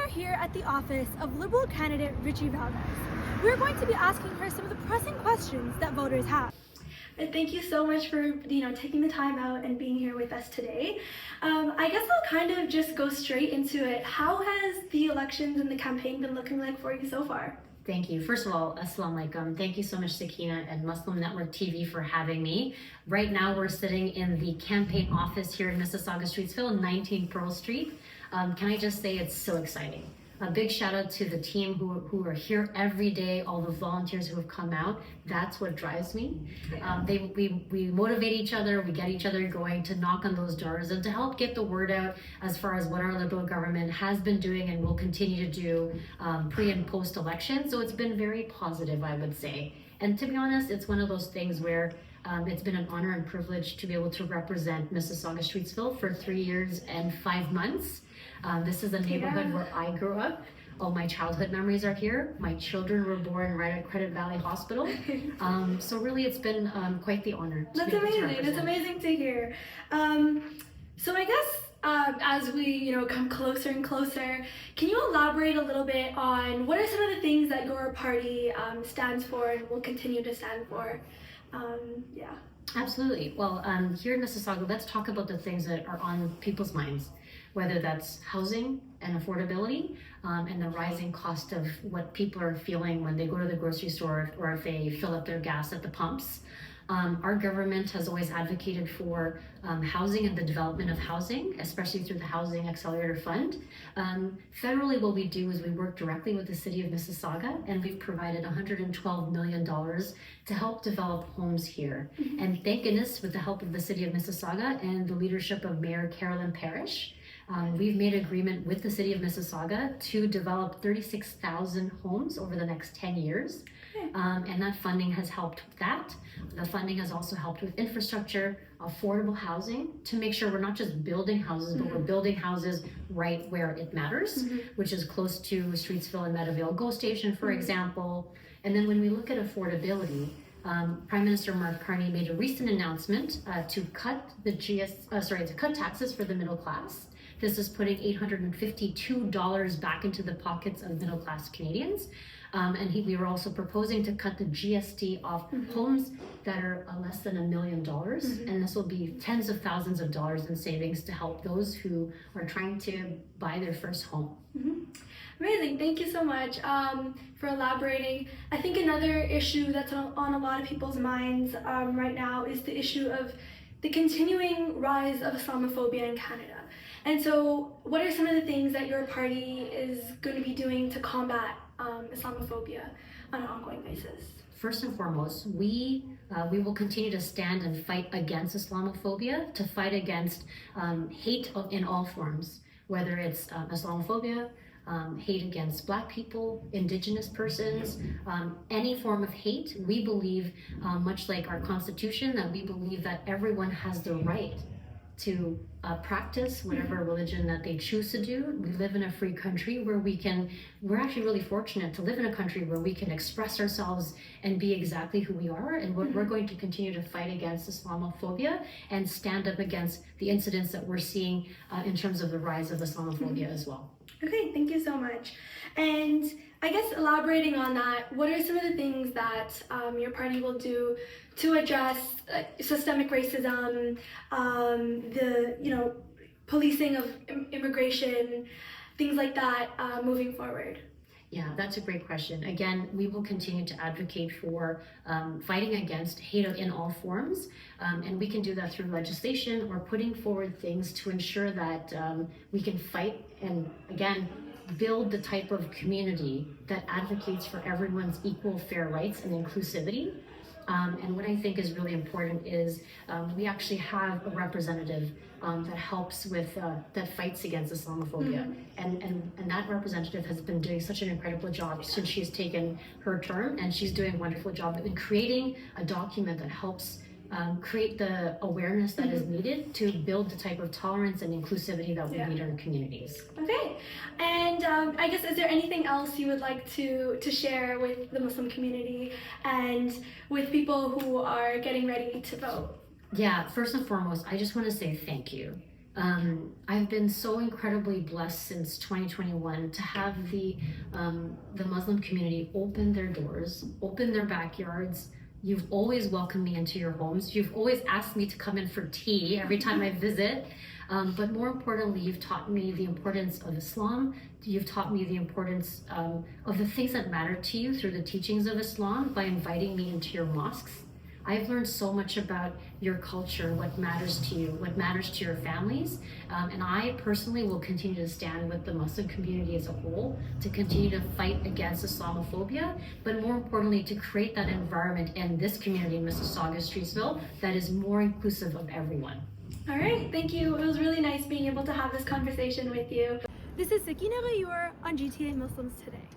are here at the office of Liberal candidate Rechie Valdez. We're going to be asking her some of the pressing questions that voters have. And thank you so much for taking the time out and being here with us today. I guess I'll kind of just go straight into it. How has the elections and the campaign been looking like for you so far? Thank you. First of all, Assalamu alaikum. Thank you so much, Sakina and Muslim Network TV for having me. Right now, we're sitting in the campaign office here in Mississauga, Streetsville, 19 Pearl Street. Can I just say it's so exciting. A big shout out to the team who are here every day, all the volunteers who have come out. That's what drives me. We motivate each other, we get each other going to knock on those doors and to help get the word out as far as what our Liberal government has been doing and will continue to do pre and post election. So it's been very positive, I would say. And to be honest, it's one of those things where it's been an honor and privilege to be able to represent Mississauga Streetsville for 3 years and 5 months. This is a neighborhood where I grew up. All my childhood memories are here. My children were born right at Credit Valley Hospital. So really it's been quite the honor. That's amazing. That's amazing to hear. So I guess as we come closer and closer, can you elaborate a little bit on what are some of the things that your party stands for and will continue to stand for? Yeah. Absolutely. Well, here in Mississauga, let's talk about the things that are on people's minds, whether that's housing and affordability and the rising cost of what people are feeling when they go to the grocery store or if they fill up their gas at the pumps. Our government has always advocated for housing and the development of housing, especially through the Housing Accelerator Fund. Federally, what we do is we work directly with the City of Mississauga, and we've provided $112 million to help develop homes here. Mm-hmm. And thank goodness, with the help of the City of Mississauga and the leadership of Mayor Carolyn Parrish, we've made agreement with the City of Mississauga to develop 36,000 homes over the next 10 years. And that funding has helped with that. The funding has also helped with infrastructure, affordable housing, to make sure we're not just building houses, but we're building houses right where it matters, which is close to Streetsville and Meadowvale GO Station, for example. And then when we look at affordability, Prime Minister Mark Carney made a recent announcement to cut to cut taxes for the middle class. This is putting $852 back into the pockets of middle class Canadians. And we were also proposing to cut the GST off homes that are less than $1 million. And this will be tens of thousands of dollars in savings to help those who are trying to buy their first home. Amazing. Thank you so much for elaborating. I think another issue that's on a lot of people's minds right now is the issue of the continuing rise of Islamophobia in Canada. And so what are some of the things that your party is going to be doing to combat Islamophobia on an ongoing basis? First and foremost, we will continue to stand and fight against Islamophobia, to fight against hate in all forms, whether it's Islamophobia, hate against Black people, Indigenous persons, any form of hate. We believe, much like our Constitution, that we believe that everyone has the right to practice whatever religion that they choose to do. We live in a free country where we're actually really fortunate to live in a country where we can express ourselves and be exactly who we are. And we're going to continue to fight against Islamophobia and stand up against the incidents that we're seeing in terms of the rise of Islamophobia as well. Okay, thank you so much. And I guess elaborating on that, what are some of the things that your party will do to address systemic racism, the policing of immigration, things like that moving forward? Yeah, that's a great question. Again, we will continue to advocate for fighting against hate in all forms, and we can do that through legislation or putting forward things to ensure that we can fight and, again, build the type of community that advocates for everyone's equal, fair rights and inclusivity. And what I think is really important is we actually have a representative that helps with, that fights against Islamophobia. And that representative has been doing such an incredible job since she's taken her term, and she's doing a wonderful job in creating a document that helps create the awareness that is needed to build the type of tolerance and inclusivity that we need in our communities. Okay, and I guess, is there anything else you would like to share with the Muslim community and with people who are getting ready to vote? Yeah, first and foremost, I just want to say thank you. I've been so incredibly blessed since 2021 to have the Muslim community open their doors, open their backyards. You've always welcomed me into your homes. You've always asked me to come in for tea every time I visit. But more importantly, you've taught me the importance of Islam. You've taught me the importance of the things that matter to you through the teachings of Islam by inviting me into your mosques. I've learned so much about your culture, what matters to you, what matters to your families. And I personally will continue to stand with the Muslim community as a whole to continue to fight against Islamophobia, but more importantly, to create that environment in this community in Mississauga, Streetsville, that is more inclusive of everyone. All right, thank you. It was really nice being able to have this conversation with you. This is Sakina Ghayur on GTA Muslims Today.